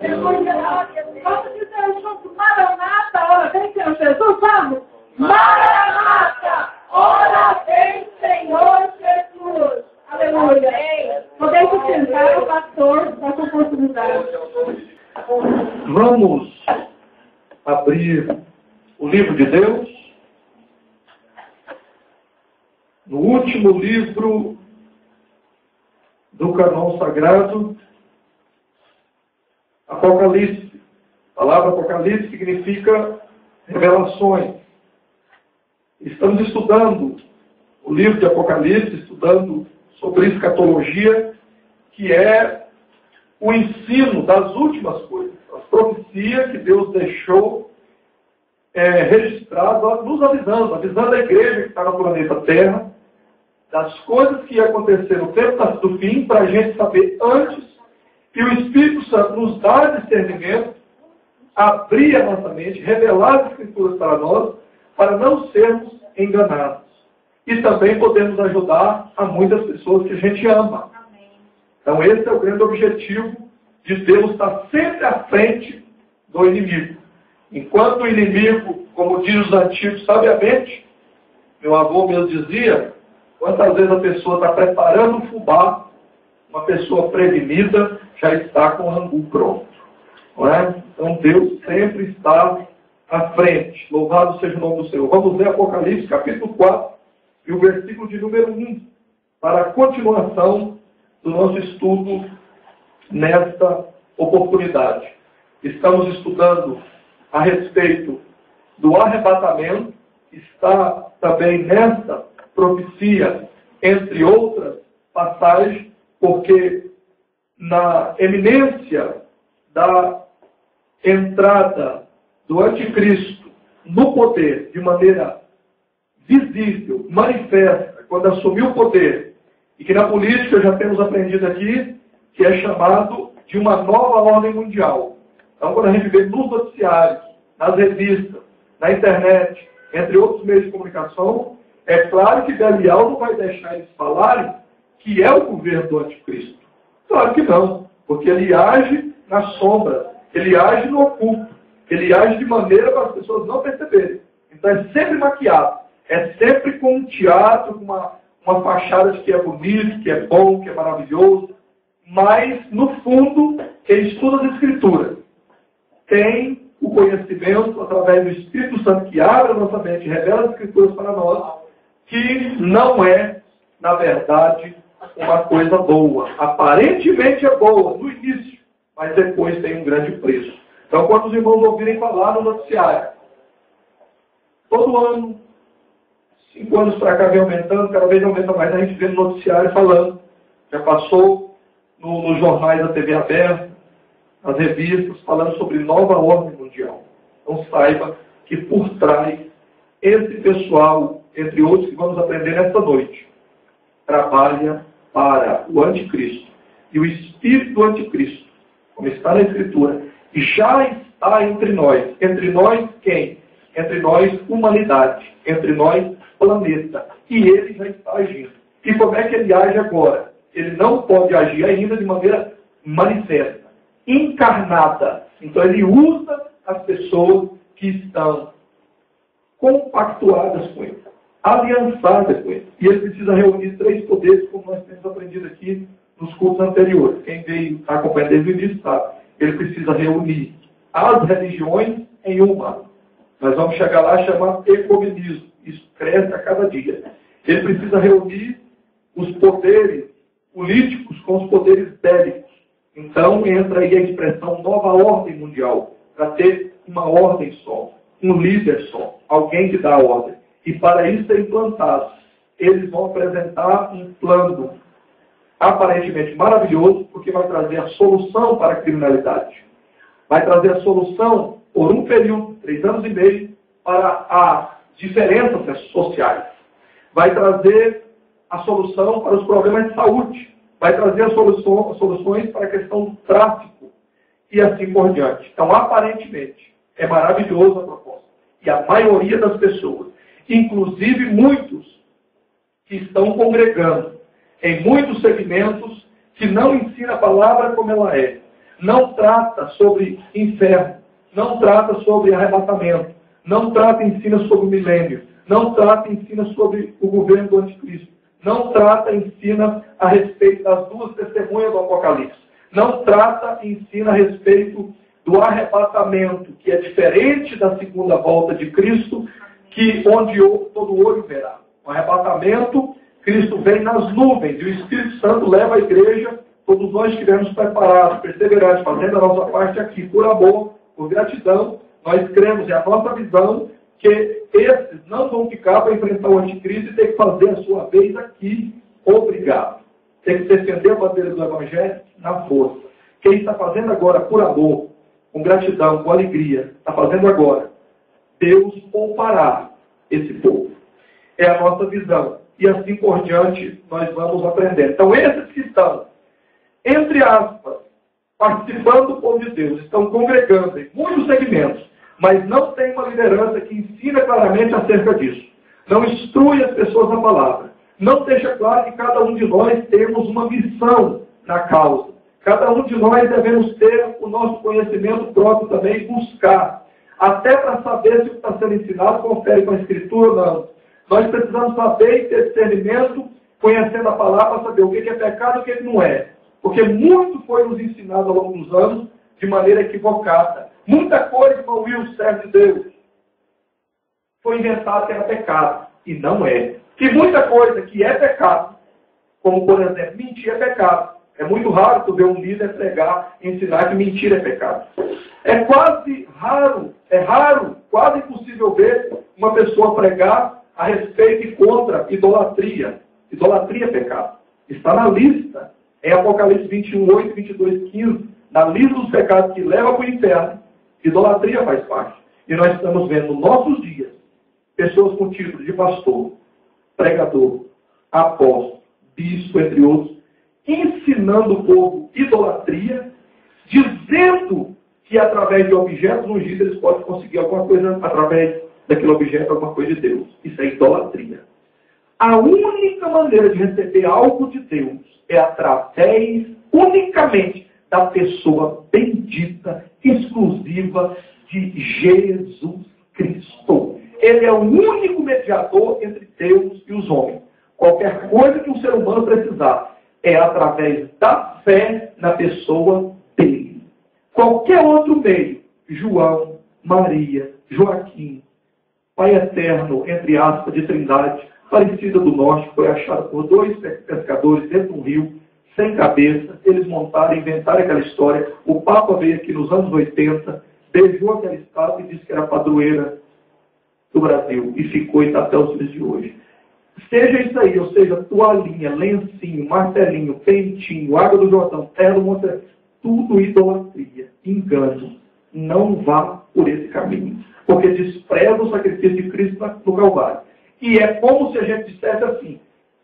Vamos dizer junto, Maranata, ora vem, Senhor Jesus, vamos! Maranata, ora vem, Senhor Jesus! Aleluia! Podemos sentar, o pastor, essa oportunidade. Vamos abrir o livro de Deus, no último livro do Cânon Sagrado, Apocalipse. A palavra Apocalipse significa revelações. Estamos estudando o livro de Apocalipse, estudando sobre escatologia, que é o ensino das últimas coisas, as profecias que Deus deixou registrado, nos avisando a igreja que está no planeta Terra, das coisas que iam acontecer no tempo do fim, para a gente saber antes, e o Espírito Santo nos dá discernimento, abrir a nossa mente, revelar as Escrituras para nós, para não sermos enganados. E também podemos ajudar a muitas pessoas que a gente ama. Então esse é o grande objetivo de Deus estar sempre à frente do inimigo. Enquanto o inimigo, como diz os antigos sabiamente, meu avô mesmo dizia, quantas vezes a pessoa está preparando um fubá, uma pessoa prevenida já está com o angu pronto. Não é? Então Deus sempre está à frente. Louvado seja o nome do Senhor. Vamos ler Apocalipse capítulo 4 e o versículo de número 1, para a continuação do nosso estudo nesta oportunidade. Estamos estudando a respeito do arrebatamento, está também nesta profecia, entre outras passagens, porque na eminência da entrada do anticristo no poder, de maneira visível, manifesta, quando assumiu o poder, e que na política já temos aprendido aqui, que é chamado de uma nova ordem mundial. Então, quando a gente vê nos noticiários, nas revistas, na internet, entre outros meios de comunicação, é claro que Belial não vai deixar eles falarem que é o governo do anticristo. Claro que não, porque ele age na sombra, ele age no oculto, ele age de maneira para as pessoas não perceberem. Então é sempre maquiado, é sempre com um teatro, com uma fachada de que é bonito, que é bom, que é maravilhoso, mas no fundo, quem estuda as Escrituras tem o conhecimento através do Espírito Santo que abre a nossa mente e revela as Escrituras para nós, que não é, na verdade, uma coisa boa. Aparentemente é boa no início, mas depois tem um grande preço. Então, quando os irmãos ouvirem falar no noticiário, todo ano, 5 anos para cá vem aumentando, cada vez aumenta mais, a gente vê no noticiário falando, já passou nos jornais da TV aberta, nas revistas, falando sobre nova ordem mundial. Então saiba que por trás, esse pessoal, entre outros que vamos aprender nesta noite, trabalha para o anticristo. E o espírito do anticristo, como está na Escritura, já está entre nós. Entre nós quem? Entre nós humanidade. Entre nós planeta. E ele já está agindo. E como é que ele age agora? Ele não pode agir ainda de maneira manifesta, encarnada. Então ele usa as pessoas que estão compactuadas com ele, aliançadas com ele. E ele precisa reunir 3 poderes, como nós temos aprendido aqui nos cursos anteriores. Quem veio acompanhando desde o início sabe. Ele precisa reunir as religiões em uma. Nós vamos chegar lá a chamar ecumenismo. Isso cresce a cada dia. Ele precisa reunir os poderes políticos com os poderes bélicos. Então entra aí a expressão nova ordem mundial, para ter uma ordem só, um líder só, alguém que dá a ordem. E para isso é implantado. Eles vão apresentar um plano aparentemente maravilhoso, porque vai trazer a solução para a criminalidade. Vai trazer a solução por um período, 3 anos e meio, para as diferenças sociais. Vai trazer a solução para os problemas de saúde. Vai trazer as soluções para a questão do tráfico. E assim por diante. Então, aparentemente, é maravilhosa a proposta. E a maioria das pessoas, inclusive muitos que estão congregando em muitos segmentos que não ensina a palavra como ela é, não trata sobre inferno, não trata sobre arrebatamento, não trata e ensina sobre o milênio, não trata e ensina sobre o governo do anticristo, não trata e ensina a respeito das duas testemunhas do Apocalipse, não trata e ensina a respeito do arrebatamento, que é diferente da segunda volta de Cristo, que onde todo olho verá. O arrebatamento, Cristo vem nas nuvens, e o Espírito Santo leva a igreja, todos nós estivermos preparados, perseverantes, fazendo a nossa parte aqui, por amor, por gratidão, nós cremos, é a nossa visão, que esses não vão ficar para enfrentar o anticristo e ter que fazer a sua vez aqui, obrigado. Tem que defender a bandeira do Evangelho na força. Quem está fazendo agora por amor, com gratidão, com alegria, está fazendo agora, Deus poupará esse povo. É a nossa visão. E assim por diante nós vamos aprendendo. Então esses que estão, entre aspas, participando do povo de Deus, estão congregando em muitos segmentos, mas não tem uma liderança que ensina claramente acerca disso. Não instrui as pessoas na palavra. Não deixa claro que cada um de nós temos uma missão na causa. Cada um de nós devemos ter o nosso conhecimento próprio também e buscar. Até para saber se o que está sendo ensinado confere com a Escritura ou não. Nós precisamos saber e ter discernimento, conhecendo a palavra, para saber o que é pecado e o que não é. Porque muito foi nos ensinado ao longo dos anos de maneira equivocada. Muita coisa, irmão Will, servo de Deus, foi inventada que era pecado. E não é. E muita coisa que é pecado, como por exemplo, mentir é pecado. É muito raro tu ver um líder pregar e ensinar que mentira é pecado. É quase raro, quase impossível ver uma pessoa pregar a respeito e contra idolatria. Idolatria é pecado. Está na lista, em Apocalipse 21, 8, 22, 15, na lista dos pecados que levam para o inferno, idolatria faz parte. E nós estamos vendo nos nossos dias, pessoas com título de pastor, pregador, apóstolo, bispo, entre outros, ensinando o povo idolatria, dizendo que através de objetos ungidos eles podem conseguir alguma coisa através daquele objeto, alguma coisa de Deus. Isso é idolatria. A única maneira de receber algo de Deus é através, unicamente, da pessoa bendita, exclusiva de Jesus Cristo. Ele é o único mediador entre Deus e os homens. Qualquer coisa que um ser humano precisar é através da fé na pessoa dele. Qualquer outro meio, João, Maria, Joaquim, Pai eterno, entre aspas, de Trindade, Aparecida do Norte, foi achado por 2 pescadores dentro de um rio, sem cabeça. Eles montaram, inventaram aquela história. O Papa veio aqui nos anos 80, beijou aquela estátua e disse que era padroeira do Brasil. E ficou e está até os dias de hoje. Seja isso aí, ou seja, toalhinha, lencinho, martelinho, pentinho, água do Jordão, terra do Monte, tudo idolatria, engano. Não vá por esse caminho, porque despreza o sacrifício de Cristo no Calvário. E é como se a gente dissesse assim,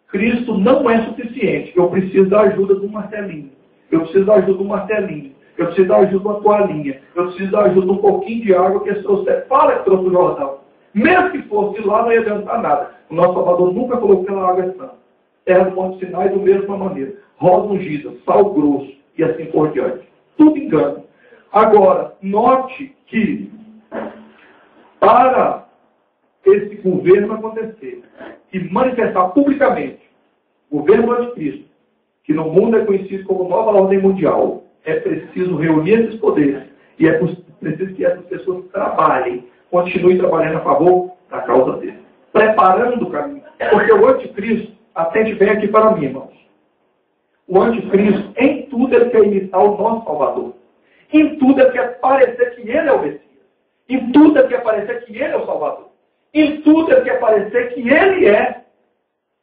Cristo não é suficiente, eu preciso da ajuda do martelinho, eu preciso da ajuda do martelinho, eu preciso da ajuda de uma toalhinha, eu preciso da ajuda de um pouquinho de água que eles trouxeram. Fala que trouxe o Jordão. Mesmo que fosse de lá, não ia adiantar nada. O nosso Salvador nunca falou que aquela água é santa. Terra do Monte Sinai, da mesma maneira. Rosa ungida, sal grosso, e assim por diante. Tudo engano. Agora, note que, para esse governo acontecer e manifestar publicamente o governo do anticristo, que no mundo é conhecido como nova ordem mundial, é preciso reunir esses poderes e é preciso que essas pessoas trabalhem, continuem trabalhando a favor da causa dele, preparando o caminho. Porque o anticristo, atente bem aqui para mim, irmãos, o anticristo, em tudo ele quer imitar o nosso Salvador. Em tudo ele quer parecer que ele é o Messias. Em tudo ele quer parecer que ele é o Salvador. Em tudo ele quer parecer que ele é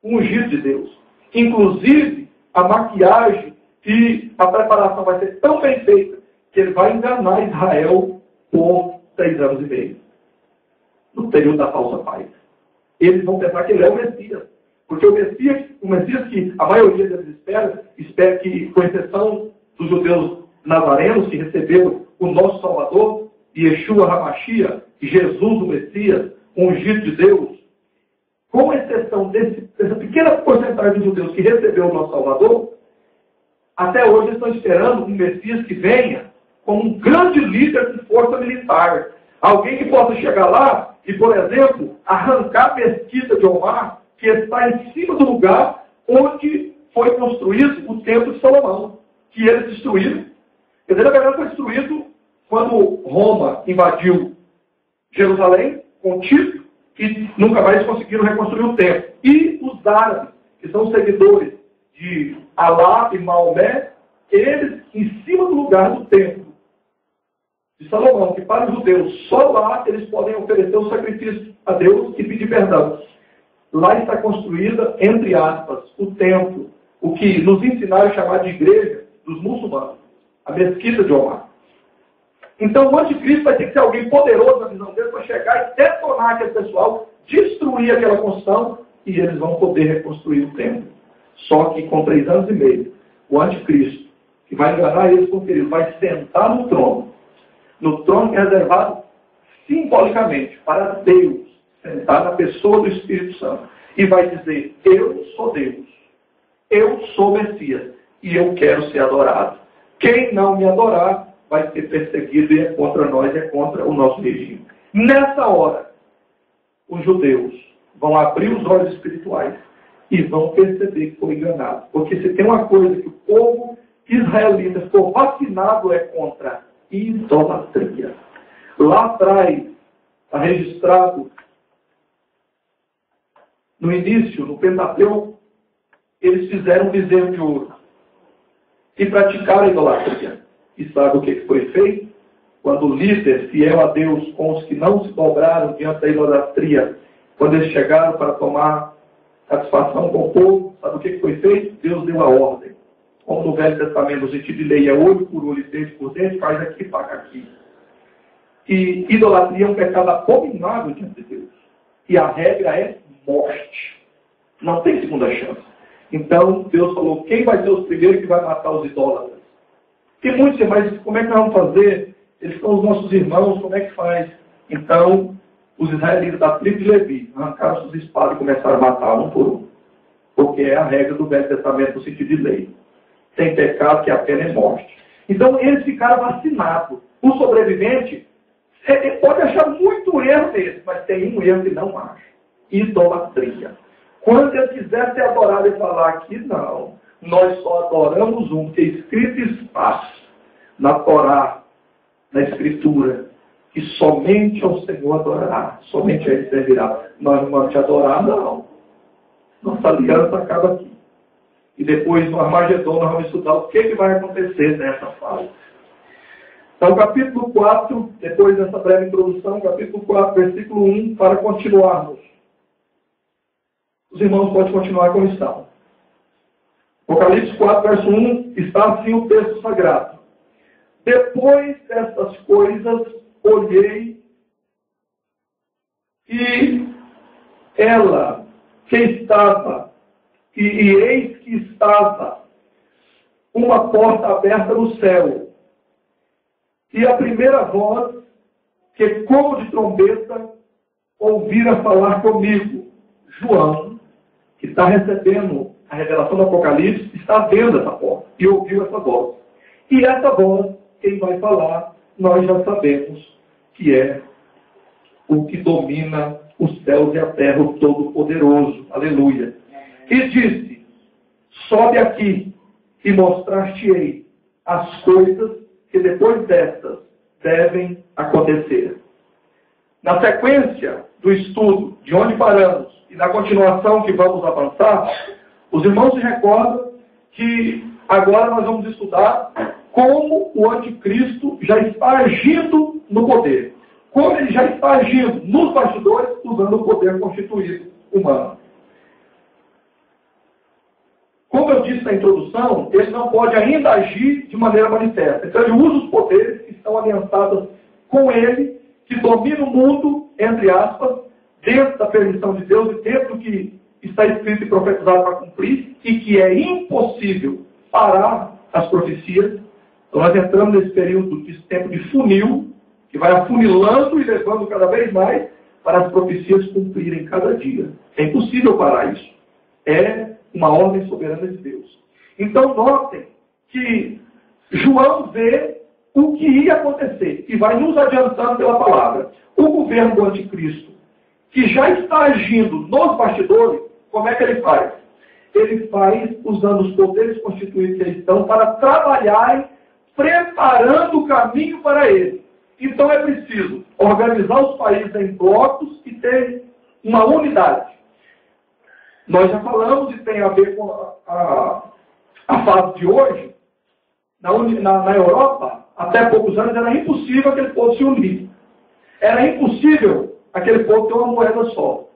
o ungido de Deus. Inclusive, a maquiagem e a preparação vai ser tão bem feita que ele vai enganar Israel por 3 anos e meio. No período da falsa paz. Eles vão pensar que ele é o Messias. Porque o Messias que a maioria deles espera que, com exceção dos judeus nazarenos que receberam o nosso Salvador, Yeshua HaMashiach, Jesus o Messias, ungido de Deus, com exceção dessa pequena porcentagem de judeus que recebeu o nosso Salvador, Até hoje eles estão esperando um Messias que venha como um grande líder de força militar. Alguém que possa chegar lá e, por exemplo, arrancar a mesquita de Omar, que está em cima do lugar onde foi construído o templo de Salomão, que eles destruíram. Quer dizer, na verdade foi destruído quando Roma invadiu Jerusalém com Tito, e nunca mais conseguiram reconstruir o templo. E os árabes, que são seguidores de Alá e Maomé, eles, em cima do lugar do templo de Salomão, que para os judeus, só lá eles podem oferecer o sacrifício a Deus e pedir perdão. Lá está construída, entre aspas, o templo, o que nos ensinaram a chamar de igreja dos muçulmanos, a mesquita de Omar. Então o anticristo vai ter que ser alguém poderoso na visão deles para chegar e detonar aquele pessoal, destruir aquela construção, e eles vão poder reconstruir o templo. Só que com 3 anos e meio, o anticristo, que vai enganar eles com o período, vai sentar no trono que é reservado simbolicamente para Deus, sentar na pessoa do Espírito Santo, e vai dizer: eu sou Deus, eu sou Messias, e eu quero ser adorado. Quem não me adorar vai ser perseguido, e é contra nós, é contra o nosso regime. Nessa hora, os judeus vão abrir os olhos espirituais e vão perceber que foi enganado. Porque se tem uma coisa que o povo israelita ficou vacinado é contra idolatria. Lá atrás, está registrado, no início, no Pentateuco, eles fizeram um bezerro de ouro e praticaram a idolatria. E sabe o que foi feito? Quando o líder, fiel a Deus, com os que não se dobraram diante da idolatria, quando eles chegaram para tomar satisfação com o povo, sabe o que foi feito? Deus deu a ordem. Como no Velho Testamento, o sentido de lei é olho por olho e dente por dente, faz aqui, paga aqui. E idolatria é um pecado abominável diante de Deus. E a regra é morte. Não tem segunda chance. Então, Deus falou: quem vai ser os primeiros que vai matar os idólatras? E muitos dizem: mas como é que nós vamos fazer? Eles são os nossos irmãos, como é que faz? Então, os israelitas da tribo de Levi arrancaram suas espadas e começaram a matar um por um. Porque é a regra do Velho Testamento no sentido de lei. Sem pecado, que a pena é morte. Então, eles ficaram vacinados. O sobrevivente pode achar muito erro nesse, mas tem um erro que não acha: idolatria. Quando ele quiser ser adorado e falar que não, nós só adoramos um, que é escrito está na Torá, na Escritura, que somente ao Senhor adorará, somente a Ele servirá. Nós não vamos te adorar, não. Nossa aliança acaba aqui. E depois, no Armagedon, nós vamos estudar o que vai acontecer nessa fase. Então, capítulo 4, depois dessa breve introdução, capítulo 4, versículo 1, para continuarmos. Os irmãos podem continuar como estão. Apocalipse 4, verso 1, está assim o texto sagrado. Depois destas coisas, olhei e ela que estava, e eis que estava uma porta aberta no céu. E a primeira voz, que como de trombeta, ouvira falar comigo. João, que está recebendo a revelação do Apocalipse, está vendo essa porta e ouviu essa voz. E essa voz, quem vai falar, nós já sabemos que é o que domina os céus e a terra, o Todo-Poderoso. Aleluia. E disse: sobe aqui e mostrar-te-ei as coisas que depois destas devem acontecer. Na sequência do estudo, de onde paramos, e na continuação que vamos avançar, os irmãos se recordam que agora nós vamos estudar como o anticristo já está agindo no poder. Como ele já está agindo nos bastidores, usando o poder constituído humano. Como eu disse na introdução, ele não pode ainda agir de maneira manifesta. Então ele usa os poderes que estão aliançados com ele, que domina o mundo, entre aspas, dentro da permissão de Deus e dentro do que está escrito e profetizado para cumprir, e que é impossível parar as profecias. Então nós entramos nesse período de tempo de funil, que vai afunilando e levando cada vez mais para as profecias cumprirem cada dia. É impossível parar isso. É uma ordem soberana de Deus. Então notem que João vê o que ia acontecer e vai nos adiantando pela palavra. O governo do anticristo, que já está agindo nos bastidores, como é que ele faz? Ele faz usando os poderes constituídos que eles estão para trabalharem, preparando o caminho para ele. Então é preciso organizar os países em blocos e ter uma unidade. Nós já falamos e tem a ver com a fase de hoje. Na Europa, até poucos anos, era impossível aquele povo se unir. Era impossível aquele povo ter uma moeda só.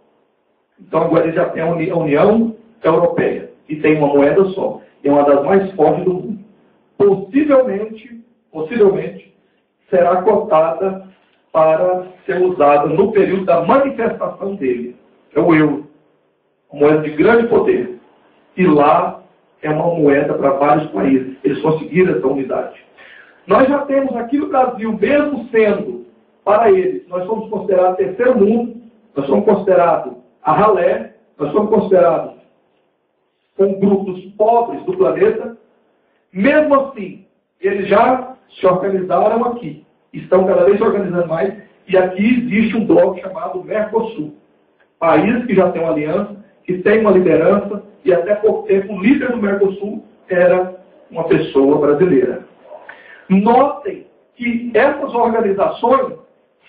Então agora ele já tem a União Europeia e tem uma moeda só. E é uma das mais fortes do mundo. Possivelmente, será cotada para ser usada no período da manifestação dele. É o euro. Uma moeda de grande poder. E lá é uma moeda para vários países. Eles conseguiram essa unidade. Nós já temos aqui no Brasil, mesmo sendo para eles, nós somos considerados terceiro mundo, nós somos considerados a ralé, nós somos considerados um grupo dos pobres do planeta. Mesmo assim, eles já se organizaram aqui. Estão cada vez se organizando mais. E aqui existe um bloco chamado Mercosul. Países que já têm uma aliança, que tem uma liderança, e até pouco tempo o líder do Mercosul era uma pessoa brasileira. Notem que essas organizações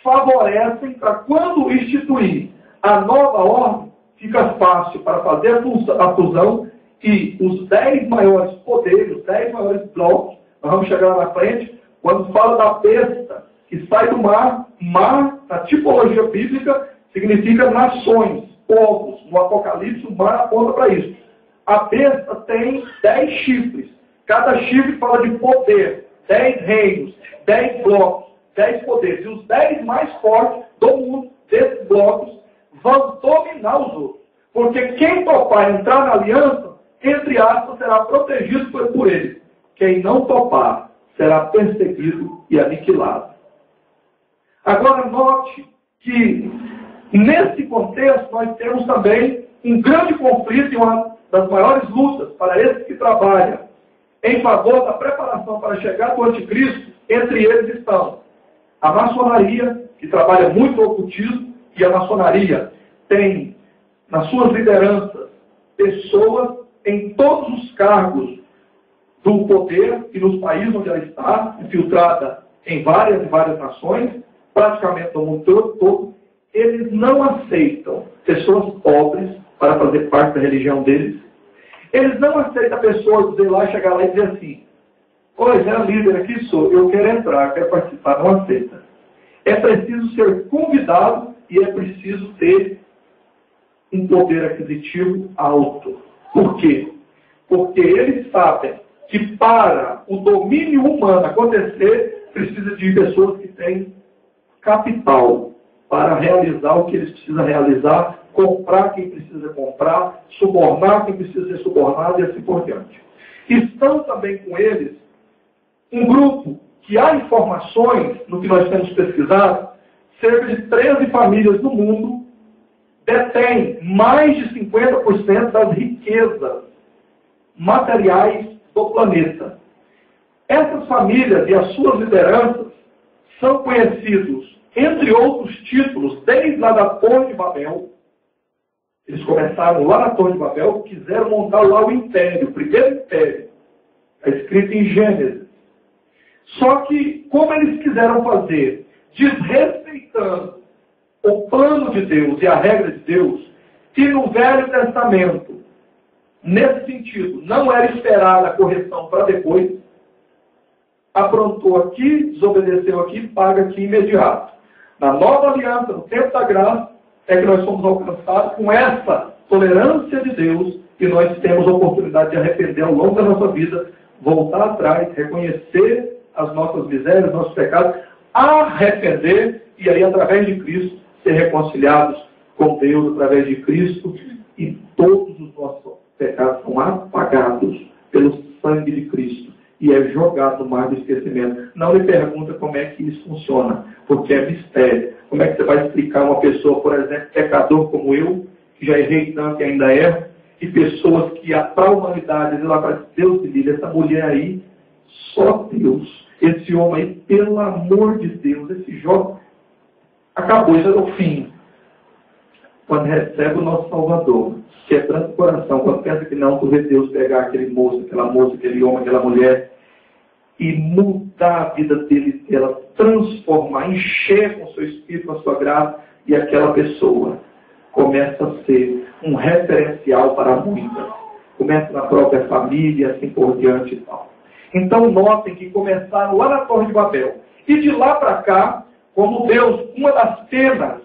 favorecem para quando instituir a nova ordem, fica fácil para fazer a fusão e os 10 maiores poderes, os 10 maiores blocos, nós vamos chegar lá na frente, quando fala da besta que sai do mar, mar, na tipologia bíblica, significa nações, povos. No Apocalipse, o mar aponta para isso. A besta tem 10 chifres. Cada chifre fala de poder. 10 reinos, 10 blocos, 10 poderes. E os 10 mais fortes do mundo, desses blocos, vão dominar os outros. Porque quem topar entrar na aliança, entre aspas, será protegido por ele. Quem não topar, será perseguido e aniquilado. Agora, note que, nesse contexto, nós temos também um grande conflito e uma das maiores lutas para esses que trabalham em favor da preparação para chegar do anticristo. Entre eles estão a maçonaria, que trabalha muito o ocultismo, e a maçonaria tem nas suas lideranças pessoas em todos os cargos do poder e nos países onde ela está, infiltrada em várias e várias nações, praticamente no mundo todo. Eles não aceitam pessoas pobres para fazer parte da religião deles. Eles não aceitam pessoas dizer lá, chegar lá e dizer assim: pois é, líder aqui sou, eu quero entrar, quero participar. Não aceita. É preciso ser convidado e é preciso ter um poder aquisitivo alto. Por quê? Porque eles sabem que para o domínio humano acontecer, precisa de pessoas que têm capital para realizar o que eles precisam realizar, comprar quem precisa comprar, subornar quem precisa ser subornado e assim por diante. Estão também com eles um grupo que há informações, no que nós temos pesquisado, cerca de 13 famílias no mundo detêm mais de 50% das riquezas materiais do planeta. Essas famílias e as suas lideranças são conhecidos, entre outros títulos, desde lá da Torre de Babel. Eles começaram lá na Torre de Babel, quiseram montar lá o império, o primeiro império. Está escrito em Gênesis. Só que, como eles quiseram fazer, desrespeitando o plano de Deus e a regra de Deus, que no Velho Testamento, nesse sentido, não era esperada a correção para depois, aprontou aqui, desobedeceu aqui, paga aqui imediato. Na nova aliança, no tempo da graça, é que nós somos alcançados com essa tolerância de Deus e nós temos a oportunidade de arrepender ao longo da nossa vida, voltar atrás, reconhecer as nossas misérias, nossos pecados, arrepender e aí, através de Cristo, ser reconciliados com Deus através de Cristo e todos os nossos pecados são apagados pelo sangue de Cristo e é jogado no mar do esquecimento. Não me pergunta como é que isso funciona, porque é mistério. Como é que você vai explicar uma pessoa, por exemplo, pecador como eu, que já errei tanto e ainda erro, e pessoas que, para a humanidade, lá para Deus se livre, essa mulher aí, Só Deus. Esse homem aí, pelo amor de Deus, esse jovem, acabou, isso era o fim. Quando recebe o nosso Salvador, quebrando o coração, quando pensa que não, tu vê Deus pegar aquele moço, aquela moça, aquele homem, aquela mulher, e mudar a vida dele, ela transformar, encher com o seu Espírito, com a sua graça, e aquela pessoa começa a ser um referencial para muitas. Começa na própria família, assim por diante e tal. Então notem que começaram lá na Torre de Babel. E de lá para cá, como Deus, uma das penas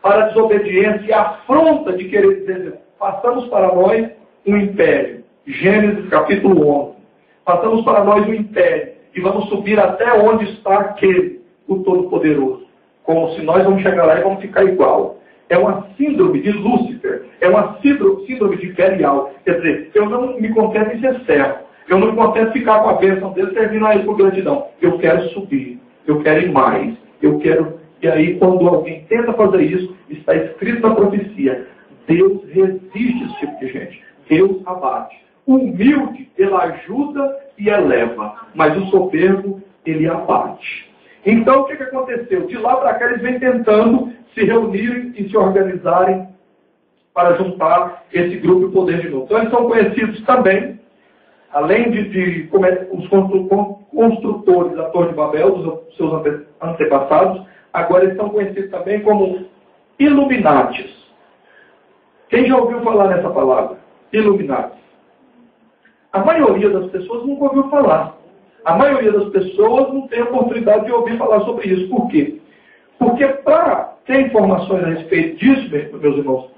para a desobediência e a afronta de querer dizer, passamos para nós um império. Gênesis capítulo 11. Passamos para nós um império e vamos subir até onde está aquele, o Todo-Poderoso. Como se nós vamos chegar lá e vamos ficar igual. É uma síndrome de Lúcifer. É uma síndrome de Belial. Quer dizer, eu não me contento em ser servo. Eu não me contento em ficar com a bênção dele servindo a ele por gratidão. Eu quero subir. Eu quero ir mais. Eu quero... E aí, quando alguém tenta fazer isso, está escrito na profecia. Deus resiste a esse tipo de gente. Deus abate. O humilde, ele ajuda e eleva. Mas o soberbo, ele abate. Então, o que aconteceu? De lá para cá, eles vêm tentando se reunirem e se organizarem para juntar esse grupo e poder de novo. Então, eles são conhecidos também, além de os construtores da Torre de Babel, dos seus antepassados, agora eles são conhecidos também como Illuminatis. Quem já ouviu falar nessa palavra? Illuminatis. A maioria das pessoas nunca ouviu falar. A maioria das pessoas não tem oportunidade de ouvir falar sobre isso. Por quê? Porque para ter informações a respeito disso, meus irmãos,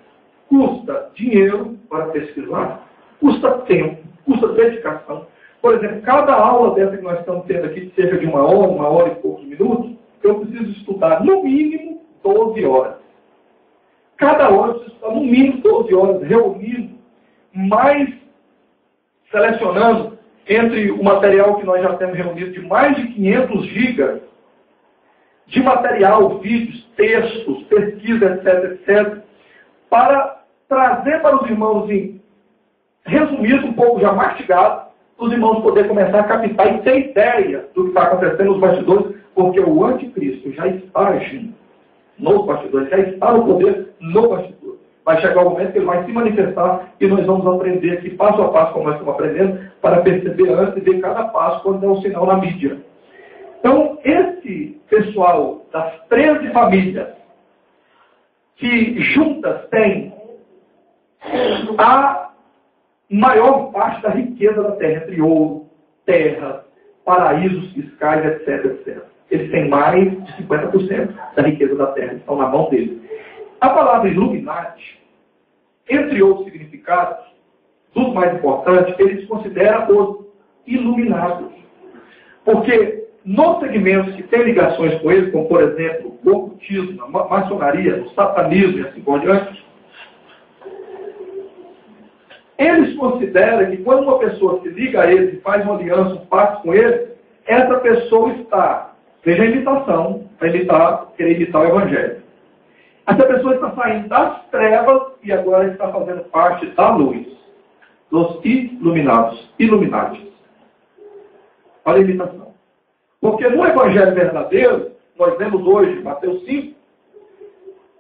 custa dinheiro para pesquisar, custa tempo, custa dedicação. Por exemplo, cada aula dessa que nós estamos tendo aqui, de cerca de 1 hora e poucos minutos, eu preciso estudar no mínimo 12 horas. Cada hora eu preciso estudar no mínimo 12 horas, reunindo, mais selecionando entre o material que nós já temos reunido de mais de 500 gigas, de material, vídeos, textos, pesquisa, etc., para trazer para os irmãos, resumido, um pouco já mastigado, para os irmãos poderem começar a captar e ter ideia do que está acontecendo nos bastidores, porque o anticristo já está agindo nos bastidores, já está no poder no bastidor. Vai chegar o momento que ele vai se manifestar e nós vamos aprender aqui passo a passo, como nós estamos aprendendo, para perceber antes e ver cada passo quando é um sinal na mídia. Então, esse pessoal das 13 famílias, que juntas têm a maior parte da riqueza da terra, entre ouro, terra, paraísos fiscais, etc, etc. Eles têm mais de 50% da riqueza da terra, estão na mão deles. A palavra Illuminati, entre outros significados, dos mais importantes, eles consideram os iluminados. Porque nos segmentos que têm ligações com eles, como por exemplo o ocultismo, a maçonaria, o satanismo e assim por diante, eles consideram que quando uma pessoa se liga a eles e faz uma aliança, um pacto com eles, essa pessoa está, veja a imitação, querer imitar o Evangelho. Essa pessoa está saindo das trevas e agora está fazendo parte da luz. Dos iluminados, Illuminatis. Olha a imitação. Porque no Evangelho verdadeiro, nós lemos hoje, Mateus 5,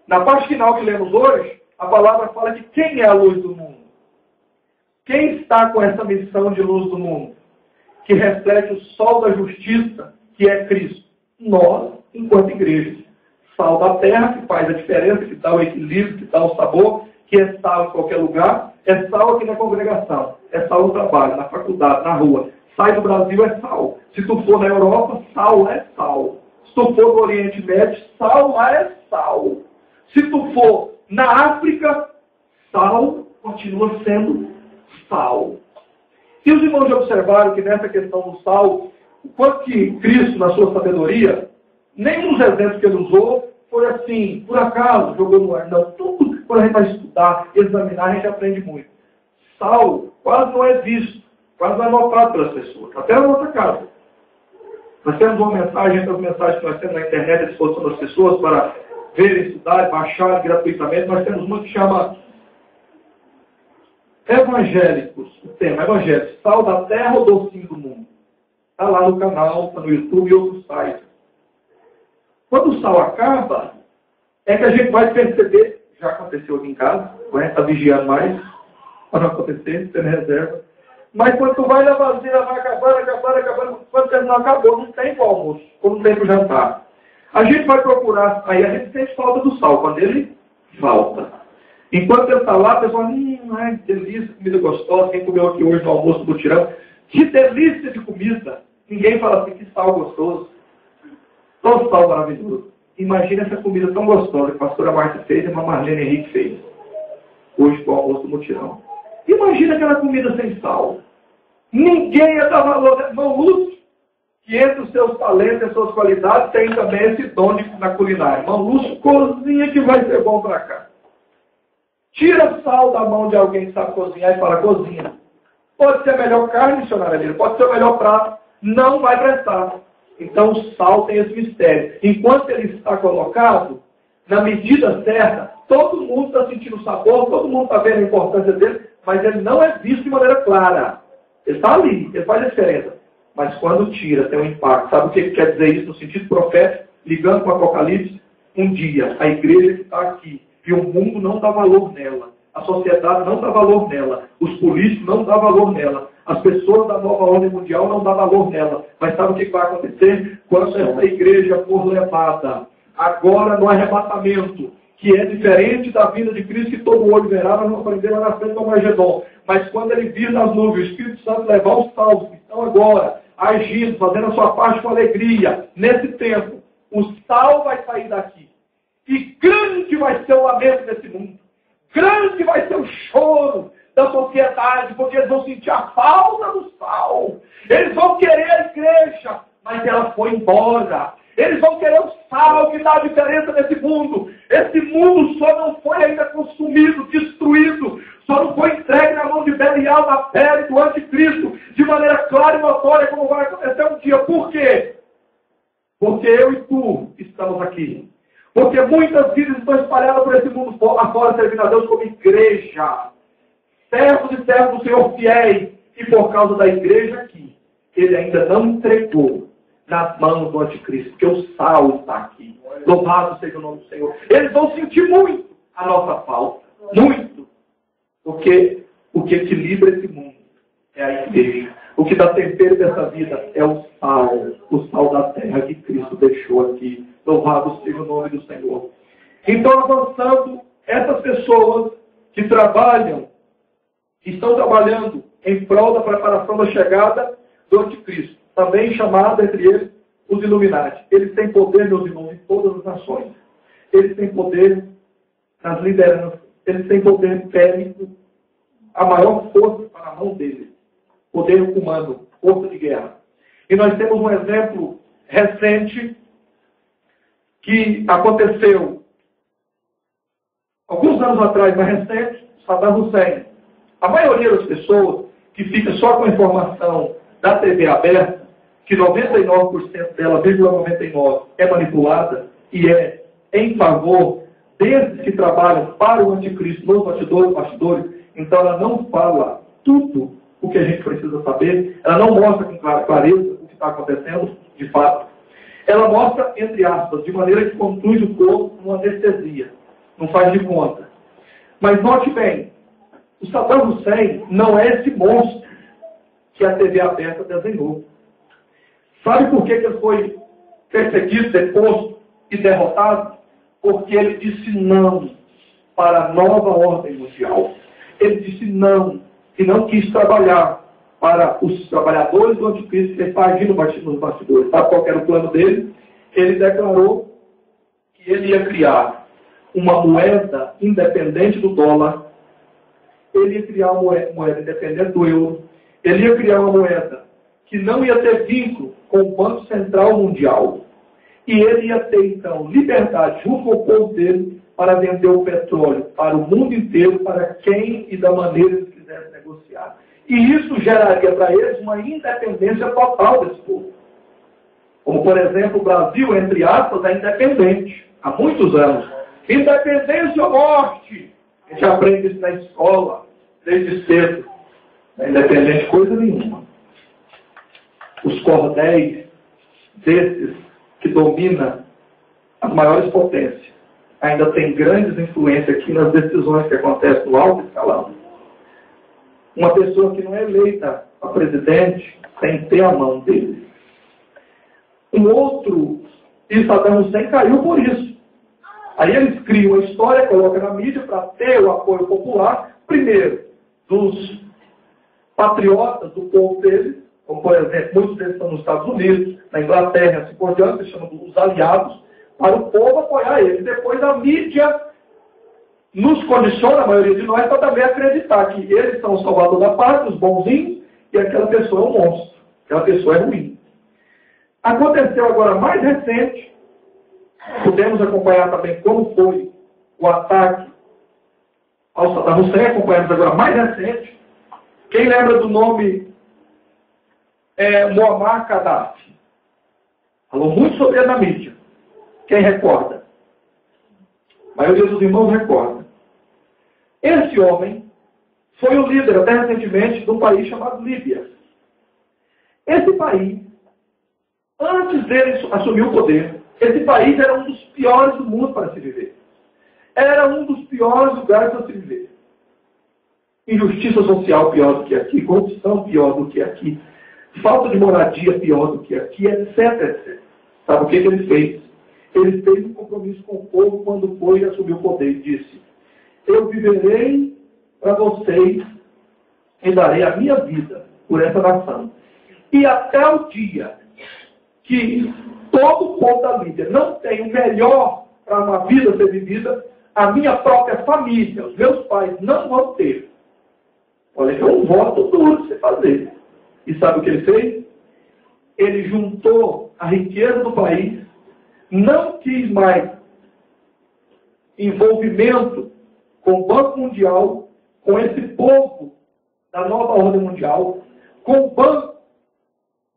na parte final que lemos hoje, a palavra fala de quem é a luz do mundo. Quem está com essa missão de luz do mundo? Que reflete o sol da justiça, que é Cristo. Nós, enquanto igreja. Sal da terra, que faz a diferença, que dá o equilíbrio, que dá o sabor, que é sal em qualquer lugar, é sal aqui na congregação, é sal no trabalho, na faculdade, na rua. Sai do Brasil, é sal. Se tu for na Europa, sal é sal. Se tu for no Oriente Médio, sal lá é sal. Se tu for na África, sal continua sendo sal. E os irmãos já observaram que nessa questão do sal, o quanto que Cristo, na sua sabedoria, nenhum dos exemplos que ele usou foi assim, por acaso, jogou no ar. Não, tudo, quando a gente vai estudar, examinar, a gente aprende muito. Sal quase não é visto, quase não é notado pelas pessoas, até na nossa casa. Nós temos uma mensagem, entre as mensagens que nós temos na internet à disposição das pessoas para verem, estudar, baixar gratuitamente, nós temos uma que chama Evangélicos, o tema Evangélicos, sal da terra ou docinho do mundo? está lá no canal, está no YouTube e outros sites. Quando o sal acaba, é que a gente vai perceber, já aconteceu aqui em casa, está vigiando mais, para não acontecer, tendo reserva. Mas quando tu vai na vasilha, vai acabando, quando terminar, acabou, não tem para o almoço, como não tem para o jantar. A gente vai procurar, aí a gente sente falta do sal, quando ele falta. Enquanto ele está lá, a pessoa, ai, que delícia, comida gostosa, quem comeu aqui hoje no almoço do mutirão, que delícia de comida. Ninguém fala assim, que sal gostoso. Todo sal maravilhoso. Imagina essa comida tão gostosa que a pastora Marta fez e a Marlene Henrique fez. Hoje com o almoço do mutirão. Imagina aquela comida sem sal. Ninguém ia dar valor. Irmão Lúcio, que entre os seus talentos e as suas qualidades tem também esse dom na culinária. Irmão Lúcio, cozinha que vai ser bom para cá. Tira sal da mão de alguém que sabe cozinhar e fala, cozinha. Pode ser a melhor carne, missionária, pode ser o melhor prato. Não vai prestar. Então o sal tem esse mistério. Enquanto ele está colocado, na medida certa, todo mundo está sentindo o sabor, todo mundo está vendo a importância dele, mas ele não é visto de maneira clara. Ele está ali, ele faz a diferença. Mas quando tira, tem um impacto. Sabe o que quer dizer isso no sentido profético? Ligando com o Apocalipse, um dia, a igreja que está aqui, e o mundo não dá valor nela, a sociedade não dá valor nela, os políticos não dão valor nela, as pessoas da nova ordem mundial não dão valor nela. Mas sabe o que vai acontecer? Quando essa igreja for levada, agora no arrebatamento, que é diferente da vinda de Cristo, que todo olho verá, nós vamos aprender lá na frente do Armagedon. Mas quando ele vir nas nuvens, o Espírito Santo levar os salvos que estão agora, agindo, fazendo a sua parte com alegria, nesse tempo, o sal vai sair daqui. E grande vai ser o lamento desse mundo. Grande vai ser o choro da sociedade, porque eles vão sentir a falta do sal. Eles vão querer a igreja, mas ela foi embora. Eles vão querer o sal que dá a diferença nesse mundo. Esse mundo só não foi ainda consumido, destruído, só não foi entregue na mão de Belial, na pele do anticristo, de maneira clara e notória, como vai acontecer um dia. Por quê? Porque eu e tu estamos aqui. Porque muitas vidas estão espalhadas por esse mundo afora, servindo a Deus como igreja. Servos e servos do Senhor fiéis. E por causa da igreja aqui, ele ainda não entregou nas mãos do anticristo, porque o sal está aqui. Louvado seja o nome do Senhor. Eles vão sentir muito a nossa falta. Muito. Porque o que equilibra esse mundo é a igreja. O que dá tempero dessa vida é o sal da terra que Cristo deixou aqui. Louvado seja o nome do Senhor. Então, avançando, essas pessoas que estão trabalhando em prol da preparação da chegada do anticristo, também chamado entre eles os Illuminati. Eles têm poder, meus irmãos, em todas as nações. Eles têm poder nas lideranças. Eles têm poder bélico. A maior força está na mão deles. Poder humano, força de guerra. E nós temos um exemplo recente que aconteceu alguns anos atrás, mais recente, Saddam Hussein. A maioria das pessoas que fica só com a informação da TV aberta, que 99% dela, 0,99%, é manipulada e é em favor desses que trabalham para o anticristo nos bastidores, então ela não fala tudo o que a gente precisa saber, ela não mostra com clareza o que está acontecendo, de fato. Ela mostra, entre aspas, de maneira que conduz o corpo numa anestesia. Não faz de conta. Mas note bem, o Saddam Hussein não é esse monstro que a TV aberta desenhou. Sabe por que ele foi perseguido, deposto e derrotado? Porque ele disse não para a nova ordem mundial. Ele disse não, e não quis trabalhar para os trabalhadores do anticristo que está agindo nos bastidores. Sabe qual era o plano dele? Ele declarou que ele ia criar uma moeda independente do dólar, ele ia criar uma moeda independente do euro, ele ia criar uma moeda que não ia ter vínculo com o Banco Central Mundial, e ele ia ter, então, liberdade junto com o povo dele para vender o petróleo para o mundo inteiro, para quem e da maneira que quisesse negociar. E isso geraria para eles uma independência total desse povo. Como, por exemplo, o Brasil, entre aspas, é independente há muitos anos. Independência ou morte? A gente aprende isso na escola, desde cedo. Não é independente coisa nenhuma. os cordéis desses que dominam as maiores potências ainda tem grandes influências aqui nas decisões que acontecem no alto escalão. Uma pessoa que não é eleita a presidente sem ter a mão dele. Um outro, e Saddam Hussein caiu por isso. Aí eles criam a história, colocam na mídia para ter o apoio popular, primeiro, dos patriotas do povo deles, como por exemplo, muitos deles estão nos Estados Unidos, na Inglaterra, assim por diante, se chamam dos aliados, para o povo apoiar eles. Depois a mídia nos condiciona, a maioria de nós, para também acreditar que eles são o salvador da pátria, os bonzinhos, e aquela pessoa é um monstro, aquela pessoa é ruim. Aconteceu agora mais recente, podemos acompanhar também como foi o ataque ao Saddam Hussein, acompanhamos agora mais recente. Quem lembra do nome Muammar Gaddafi? Falou muito sobre ele na mídia. Quem recorda? A maioria dos irmãos recorda. Esse homem foi o líder, até recentemente, de um país chamado Líbia. Esse país, antes dele assumir o poder, esse país era um dos piores do mundo para se viver. Era um dos piores lugares para se viver. Injustiça social pior do que aqui, corrupção pior do que aqui, falta de moradia pior do que aqui, etc, etc. Sabe o que ele fez? Ele fez um compromisso com o povo quando foi assumir o poder e disse: eu viverei para vocês e darei a minha vida por essa nação. E até o dia que todo o povo da Líbia não tem o melhor para uma vida ser vivida, a minha própria família, os meus pais, não vão ter. Olha, é um voto duro de você fazer. E sabe o que ele fez? Ele juntou a riqueza do país, não quis mais envolvimento com o Banco Mundial, com esse povo da nova ordem mundial, com o banco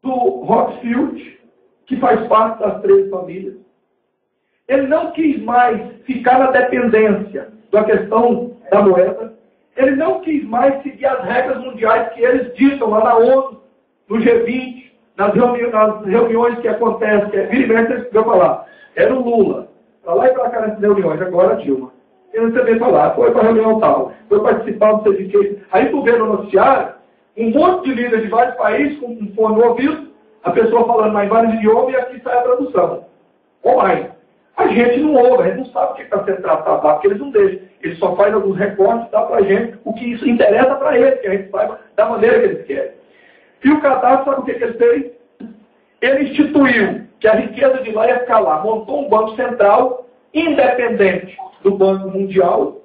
do Rothschild, que faz parte das 13 famílias. Ele não quis mais ficar na dependência da questão da moeda. Ele não quis mais seguir as regras mundiais que eles ditam lá na ONU, no G20, nas reuniões que acontecem, que vira e mexe, eles vão falar. Era o Lula, para lá e para cá nessas reuniões, agora a Dilma. E você vem falar, foi para a reunião tal, foi participar, não sei de quê. Aí tu vê no noticiário, um monte de líderes de vários países, com um fone no ouvido, a pessoa falando mais em vários idiomas e aqui sai a tradução. Ou mais. A gente não ouve, a gente não sabe o que está sendo tratado lá, porque eles não deixam. Eles só fazem alguns recortes e dá para a gente o que isso interessa para eles, que a gente saiba da maneira que eles querem. E o Gaddafi, sabe o que ele fez? Ele instituiu que a riqueza de lá ia ficar lá. Montou um banco central independente do Banco Mundial,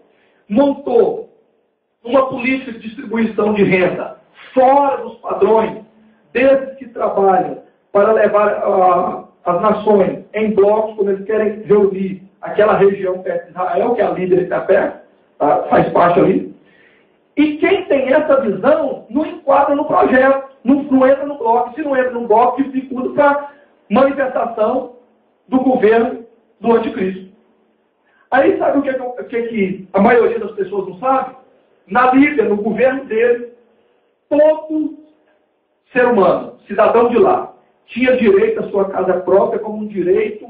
montou uma política de distribuição de renda fora dos padrões desses que trabalham para levar as nações em blocos, quando eles querem reunir aquela região perto de Israel, que é a líder está perto, tá? Faz parte ali. E quem tem essa visão não enquadra no projeto, não entra no bloco. Se não entra no bloco, dificulta para a manifestação do governo do anticristo. Aí sabe o que a maioria das pessoas não sabe? Na Líbia, no governo dele, todo ser humano, cidadão de lá, tinha direito à sua casa própria como um direito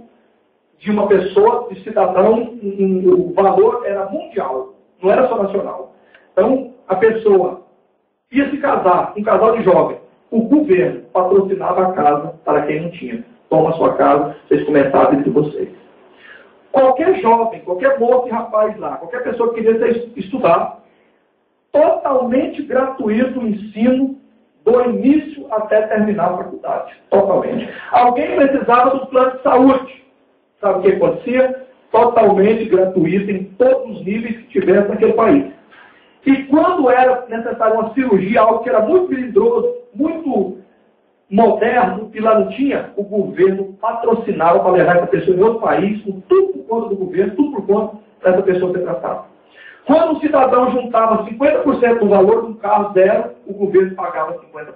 de uma pessoa, de cidadão, o valor era mundial, não era só nacional. Então, a pessoa ia se casar, um casal de jovens, o governo patrocinava a casa para quem não tinha. Toma a sua casa, vocês começaram a vida de vocês. Qualquer jovem, qualquer moço e rapaz lá, qualquer pessoa que queria estudar, totalmente gratuito o ensino do início até terminar a faculdade. Totalmente. Alguém precisava do plano de saúde. Sabe o que acontecia? Totalmente gratuito em todos os níveis que tivesse naquele país. E quando era necessário uma cirurgia, algo que era muito melindroso, muito moderno, e lá não tinha, o governo patrocinava para levar essa pessoa em outro país, com tudo por conta do governo, tudo por conta dessa pessoa ser tratada. Quando o cidadão juntava 50% do valor de um carro zero, o governo pagava 50%.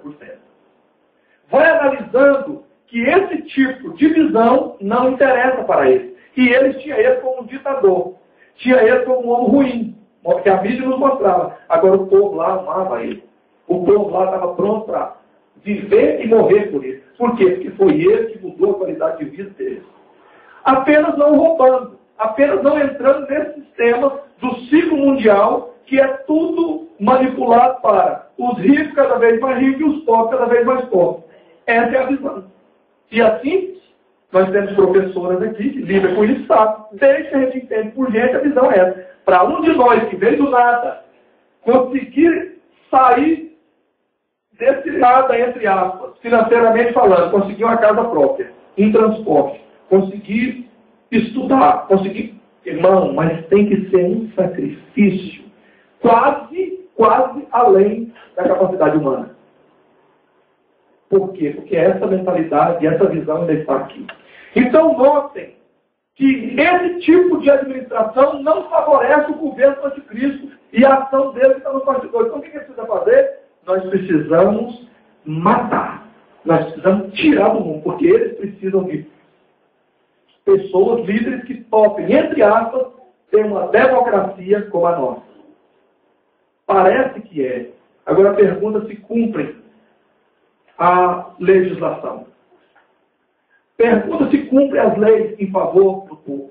Vai analisando que esse tipo de visão não interessa para eles. E eles tinham ele como um ditador. Tinha ele como um homem ruim. Que a mídia nos mostrava. Agora o povo lá amava ele. O povo lá estava pronto para viver e morrer por ele. Por quê? Porque foi ele que mudou a qualidade de vida deles. Apenas não roubando, apenas não entrando nesse sistema do ciclo mundial, que é tudo manipulado para os ricos cada vez mais ricos e os pobres cada vez mais pobres. Essa é a visão. E assim, nós temos professoras aqui que lidam com isso, sabe? Desde que a gente entende por gente, a visão é essa. Para um de nós que veio do nada, conseguir sair desse nada, entre aspas, financeiramente falando, conseguir uma casa própria, um transporte, conseguir estudar, conseguir... Irmão, mas tem que ser um sacrifício quase além da capacidade humana. Por quê? Porque essa mentalidade, essa visão ainda está aqui. Então, notem que esse tipo de administração não favorece o governo do anticristo e a ação dele está nos bastidores. Então, o que precisa fazer? Nós precisamos matar. Nós precisamos tirar do mundo, porque eles precisam de pessoas, líderes que topem, entre aspas, ter uma democracia como a nossa. Parece que é. Agora pergunta se cumprem a legislação. Pergunta se cumprem as leis em favor do povo.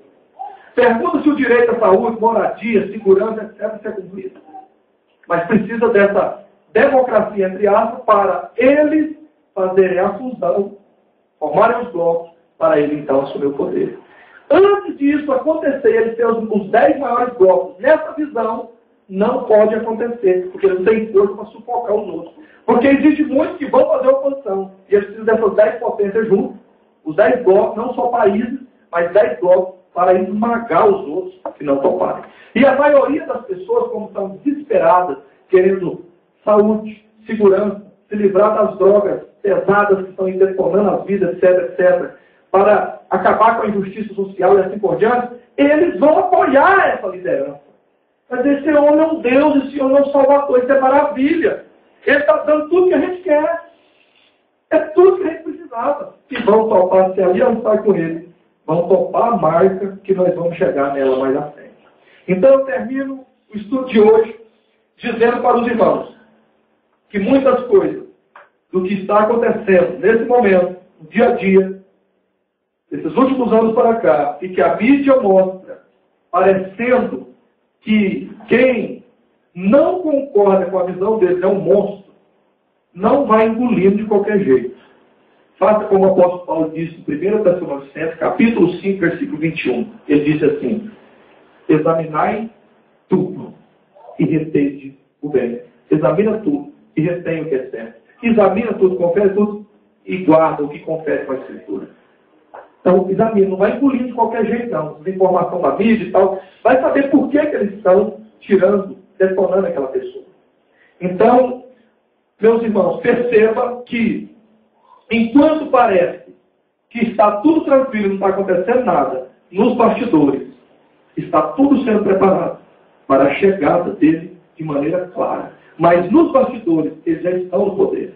Pergunta se o direito à saúde, moradia, segurança, etc. é cumprido. Mas precisa dessa democracia, entre aspas, para eles fazerem a fusão, formarem os blocos, para ele então assumir o poder. Antes disso acontecer, eles terem os 10 maiores blocos nessa visão, não pode acontecer, porque eles não têm força para sufocar os outros. Porque existe muitos que vão fazer oposição, e eles precisam dessas 10 potências juntos, os 10 blocos, não só países, mas 10 blocos, para esmagar os outros que não toparem. E a maioria das pessoas, como estão desesperadas, querendo saúde, segurança, se livrar das drogas pesadas que estão interfonando as vidas, etc., para acabar com a injustiça social e assim por diante, eles vão apoiar essa liderança. Mas esse homem é um Deus, esse homem é um Salvador, isso é maravilha. Ele está dando tudo que a gente quer. É tudo que a gente precisava. E vão topar se aliançar com ele. Vão topar a marca que nós vamos chegar nela mais à frente. Então eu termino o estudo de hoje dizendo para os irmãos que muitas coisas do que está acontecendo nesse momento, no dia a dia, esses últimos anos para cá, e que a mídia mostra, parecendo que quem não concorda com a visão deles é um monstro, não vai engolindo de qualquer jeito. Faça como o apóstolo Paulo disse em 1 Tessalonicenses, capítulo 5, versículo 21. Ele disse assim: examinai tudo e retende o bem. Examina tudo e retém o que é certo. Examina tudo, confere tudo e guarda o que confere com a Escritura. Então, examina, não vai engolir de qualquer jeito, não. Informação da mídia e tal. Vai saber por que eles estão tirando, detonando aquela pessoa. Então, meus irmãos, perceba que, enquanto parece que está tudo tranquilo, não está acontecendo nada, nos bastidores, está tudo sendo preparado para a chegada dele de maneira clara. Mas nos bastidores, eles já estão no poder.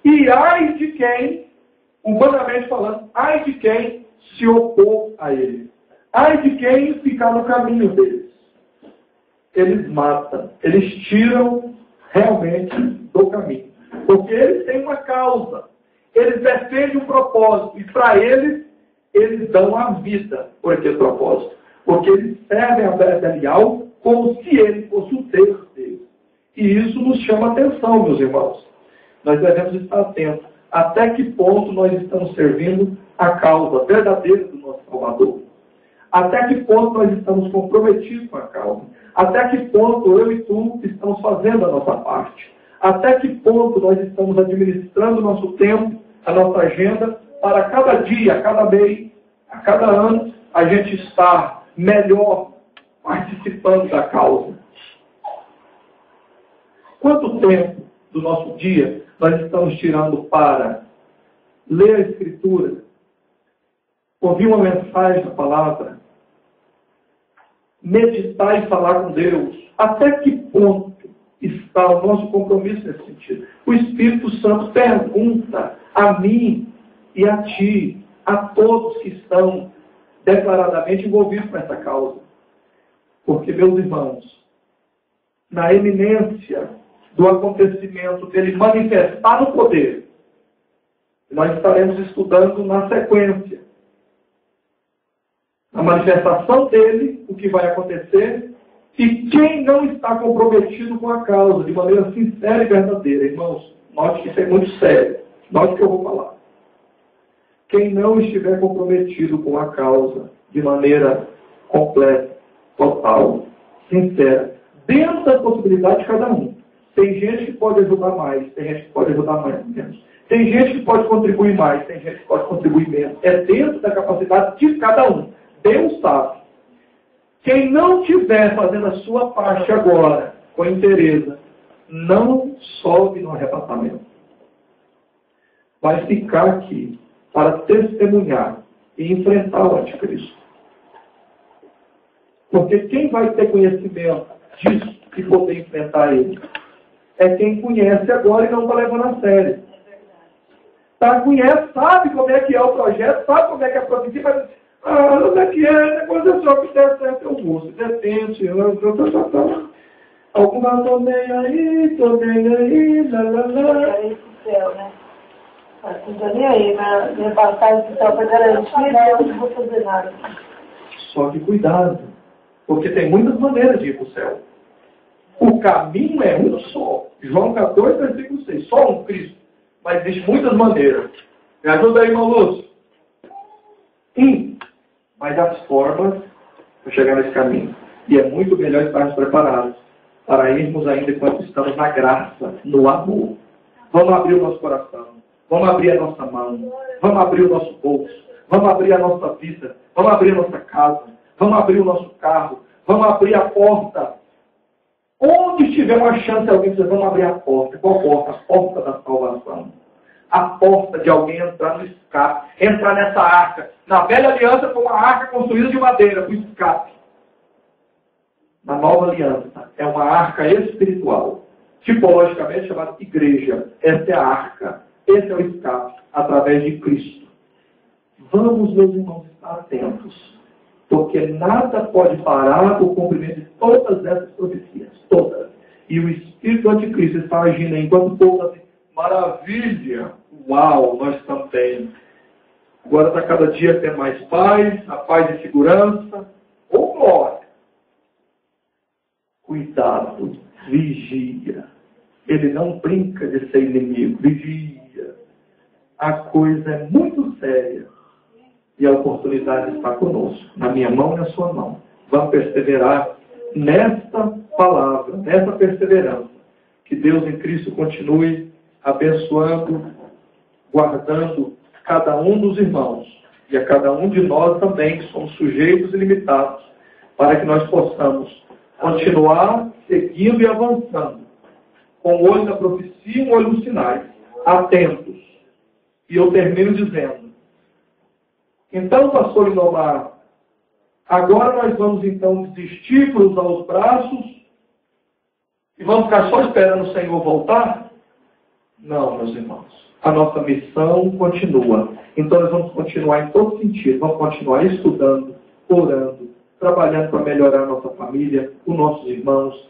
E ai de quem, humanamente falando, ai de quem se opor a ele. Ai de quem ficar no caminho deles. Eles matam, eles tiram realmente do caminho. Porque eles têm uma causa. Eles defendem um propósito. E para eles, eles dão a vida por aquele propósito. Porque eles servem a Belial como se ele fosse o Deus deles. E isso nos chama a atenção, meus irmãos. Nós devemos estar atentos. Até que ponto nós estamos servindo a causa verdadeira do nosso Salvador? Até que ponto nós estamos comprometidos com a causa? Até que ponto eu e tu estamos fazendo a nossa parte? Até que ponto nós estamos administrando o nosso tempo, a nossa agenda, para cada dia, a cada mês, a cada ano, a gente estar melhor participando da causa? Quanto tempo do nosso dia nós estamos tirando para ler a Escritura, ouvir uma mensagem da palavra, meditar e falar com Deus? Até que ponto está o nosso compromisso nesse sentido? O Espírito Santo pergunta a mim e a ti, a todos que estão declaradamente envolvidos com essa causa. Porque, meus irmãos, na eminência do acontecimento dele manifestar o poder, Nós estaremos estudando na sequência a manifestação dele, o que vai acontecer, e quem não está comprometido com a causa, de maneira sincera e verdadeira. Irmãos, note que isso é muito sério. Note o que eu vou falar. Quem não estiver comprometido com a causa, de maneira completa, total, sincera, dentro da possibilidade de cada um. Tem gente que pode ajudar mais, tem gente que pode ajudar menos. Tem gente que pode contribuir mais, tem gente que pode contribuir menos. É dentro da capacidade de cada um. Deus sabe. Quem não estiver fazendo a sua parte agora, com interesse, não sobe no arrebatamento. Vai ficar aqui para testemunhar e enfrentar o anticristo. Porque quem vai ter conhecimento disso e poder enfrentar ele é quem conhece agora e não está levando a sério. Tá, conhece, sabe como é que é o projeto, sabe como é que é a profecia, mas como é que é, negócio é só que der certo eu vou, se der tempo, alguma tô nem aí, lá. É esse céu, né? Assim, tô nem aí, minha passagem do céu para garantir, eu não vou fazer nada. Só que cuidado, porque tem muitas maneiras de ir para o céu. O caminho é um só. João 14, versículo 6. Só um Cristo. Mas existem muitas maneiras. Me ajuda aí, irmão Lúcio. Mas as formas para chegar nesse caminho. E é muito melhor estarmos preparados para irmos ainda enquanto estamos na graça, no amor. Vamos abrir o nosso coração. Vamos abrir a nossa mão. Vamos abrir o nosso bolso. Vamos abrir a nossa vida. Vamos abrir a nossa casa. Vamos abrir o nosso carro. Vamos abrir a porta. Onde tiver uma chance, alguém dizer, vamos abrir a porta. Qual porta? A porta da salvação. A porta de alguém entrar no escape. Entrar nessa arca. Na velha aliança foi uma arca construída de madeira, para o escape. Na nova aliança é uma arca espiritual. Tipologicamente chamada igreja. Essa é a arca. Esse é o escape. Através de Cristo. Vamos, meus irmãos, estar atentos. Porque nada pode parar o cumprimento de todas essas profecias. Todas. E o Espírito Anticristo está agindo enquanto o povo está assim, maravilha! Uau, nós estamos bem. Agora está cada dia tendo mais paz, a paz e segurança. Ô glória! Cuidado, vigia. Ele não brinca de ser inimigo, vigia. A coisa é muito séria. E a oportunidade está conosco, na minha mão e na sua mão. Vamos perseverar nesta palavra, nessa perseverança. Que Deus em Cristo continue abençoando, guardando cada um dos irmãos. E a cada um de nós também, que somos sujeitos e limitados, para que nós possamos continuar seguindo e avançando. Com o olho na profecia e o olho nos sinais. Atentos. E eu termino dizendo, então, pastor Lindomar, agora nós vamos então desistir, cruzar os braços e vamos ficar só esperando o Senhor voltar? Não, meus irmãos. A nossa missão continua. Então nós vamos continuar em todo sentido. Vamos continuar estudando, orando, trabalhando para melhorar a nossa família, os nossos irmãos,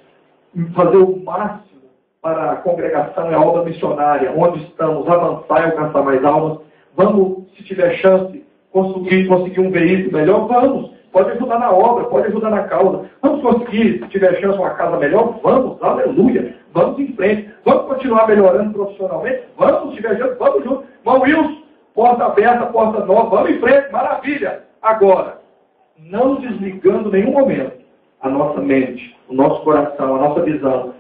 fazer o máximo para a congregação e a obra missionária, onde estamos, avançar e alcançar mais almas. Vamos, se tiver chance, conseguir um veículo melhor, vamos. Pode ajudar na obra, pode ajudar na causa. Vamos conseguir, se tiver chance, uma casa melhor, vamos, aleluia. Vamos em frente. Vamos continuar melhorando profissionalmente? Vamos, se tiver chance, vamos juntos. Irmão Wilson, porta aberta, porta nova, vamos em frente, maravilha. Agora, não desligando em nenhum momento a nossa mente, o nosso coração, a nossa visão,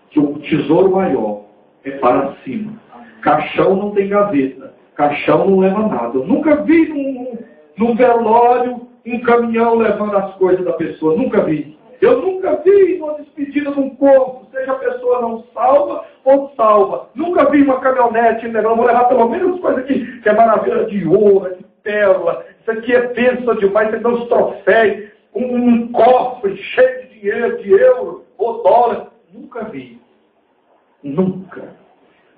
que o tesouro maior é para cima. Caixão não tem gaveta. Caixão não leva nada. Eu nunca vi num velório um caminhão levando as coisas da pessoa. Nunca vi. Eu nunca vi numa despedida de um corpo, seja a pessoa não salva ou salva. Nunca vi uma caminhonete levando. Vou levar pelo menos coisas aqui, que é maravilha de ouro, de pérola. Isso aqui é bênção demais. Isso aqui é uns troféus. Um cofre cheio de dinheiro, de euro ou dólar. Nunca vi. Nunca.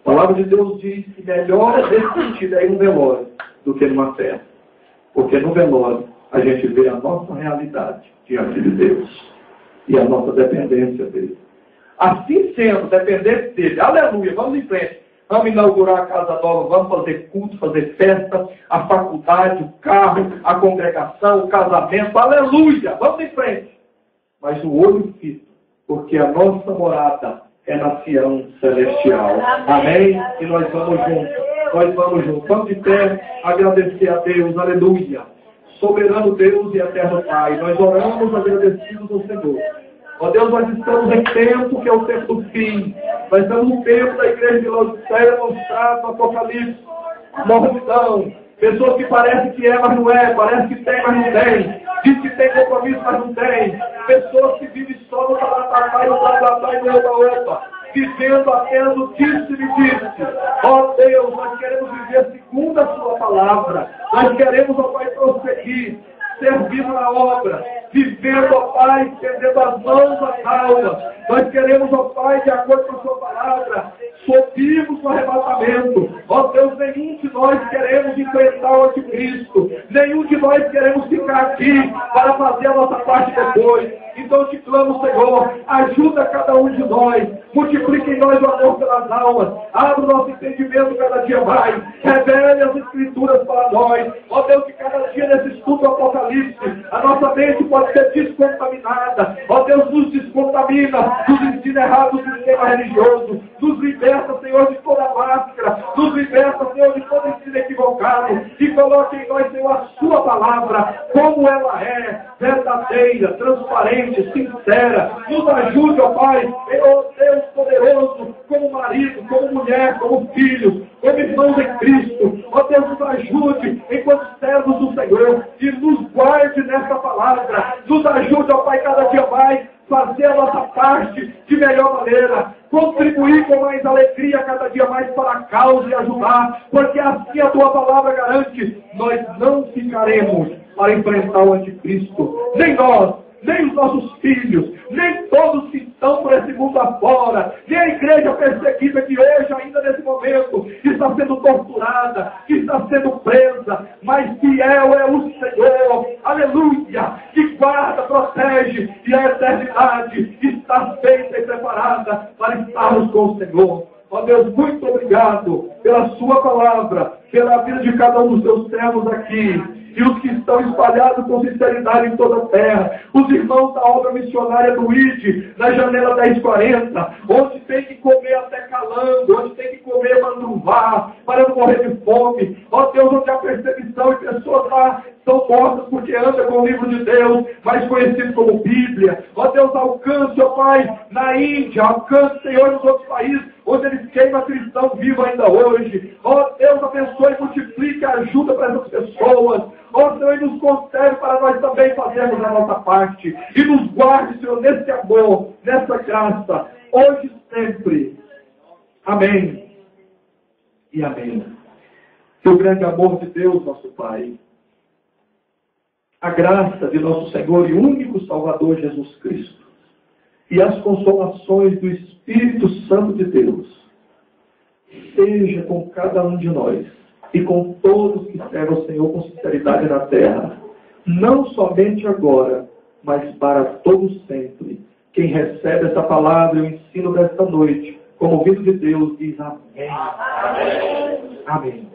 A palavra de Deus diz que melhor é nesse sentido aí no velório do que numa festa. Porque no velório a gente vê a nossa realidade diante de Deus e a nossa dependência dele. Assim sendo, dependente dele, aleluia, vamos em frente. Vamos inaugurar a casa nova, vamos fazer culto, fazer festa, a faculdade, o carro, a congregação, o casamento, aleluia, vamos em frente. Mas o olho fito, porque a nossa morada é na Sião celestial. Amém? E nós vamos juntos, Vamos de pé, agradecer a Deus, aleluia. Soberano Deus e eterno Pai, nós oramos agradecidos ao Senhor. Ó Deus, nós estamos em tempo que é o tempo do fim. Nós estamos no tempo da igreja de Laodiceia mostrado no Apocalipse. Multidão. Pessoas que parecem que é, mas não é. Parece que tem, mas não tem. Diz que tem compromisso, mas não tem. Pessoas que vivem só no talatá e no talatá e no oba-oba. Vivendo apenas o disse-me disse. Ó Deus, nós queremos viver segundo a sua palavra. Nós queremos, ó Pai, prosseguir, servindo na obra, vivendo, ó Pai, estendendo as mãos às almas. Nós queremos, ó Pai, de acordo com a sua palavra, subirmos no arrebatamento. Ó Deus, nenhum de nós queremos enfrentar o anticristo. Nenhum de nós queremos ficar aqui para fazer a nossa parte depois. Então te clamo, Senhor, ajuda cada um de nós, multiplique em nós o amor pelas almas, abre o nosso entendimento cada dia mais, revele as Escrituras para nós. Ó Deus, que cada dia nesse estudo do Apocalipse, a nossa mente pode ser descontaminada. Ó Deus, nos descontamina dos ensinos errados do sistema religioso, nos liberta, Senhor, de toda máscara, nos liberta, Senhor, de todo ensino equivocado, e coloque em nós, Senhor, a sua palavra, como ela é, verdadeira, transparente, sincera. Nos ajude, ó Pai, ó Deus poderoso, como marido, como mulher, como filho, como irmãos em Cristo. Ó Deus, nos ajude enquanto servos do Senhor e nos guarde nessa palavra. Nos ajude, ó Pai, cada dia mais fazer a nossa parte de melhor maneira, contribuir com mais alegria cada dia mais para a causa e ajudar, porque assim a tua palavra garante, nós não ficaremos para enfrentar o anticristo, nem nós, nem os nossos filhos, nem todos que estão por esse mundo afora, nem a igreja perseguida que hoje, ainda nesse momento, está sendo torturada, que está sendo presa, mas fiel é o Senhor, aleluia, que guarda, protege, e a eternidade está feita e preparada para estarmos com o Senhor. Ó Deus, muito obrigado pela sua palavra, pela vida de cada um dos teus servos aqui, e os que estão espalhados com sinceridade em toda a terra, os irmãos da obra missionária do ID, na janela 1040, onde tem que comer até calango, onde tem que comer mandruvá, para não morrer de fome. Ó Deus, onde há perseguição e pessoas lá são mortas porque andam com o livro de Deus, mais conhecido como Bíblia. Ó Deus, alcance, ó Pai, na Índia, alcance, Senhor, nos outros países, onde eles queimam cristão vivo ainda hoje. Ó Deus, abençoe e multiplique a ajuda para essas pessoas. Ó Senhor, e nos concede para nós também fazermos a nossa parte. E nos guarde, Senhor, nesse amor, nessa graça, hoje e sempre. Amém. E amém. Que o grande amor de Deus, nosso Pai, a graça de nosso Senhor e único Salvador Jesus Cristo, e as consolações do Espírito Santo de Deus, seja com cada um de nós, e com todos que servem ao Senhor com sinceridade na terra, não somente agora, mas para todos sempre. Quem recebe essa palavra e o ensino desta noite, como ouvido de Deus, diz amém. Amém. Amém.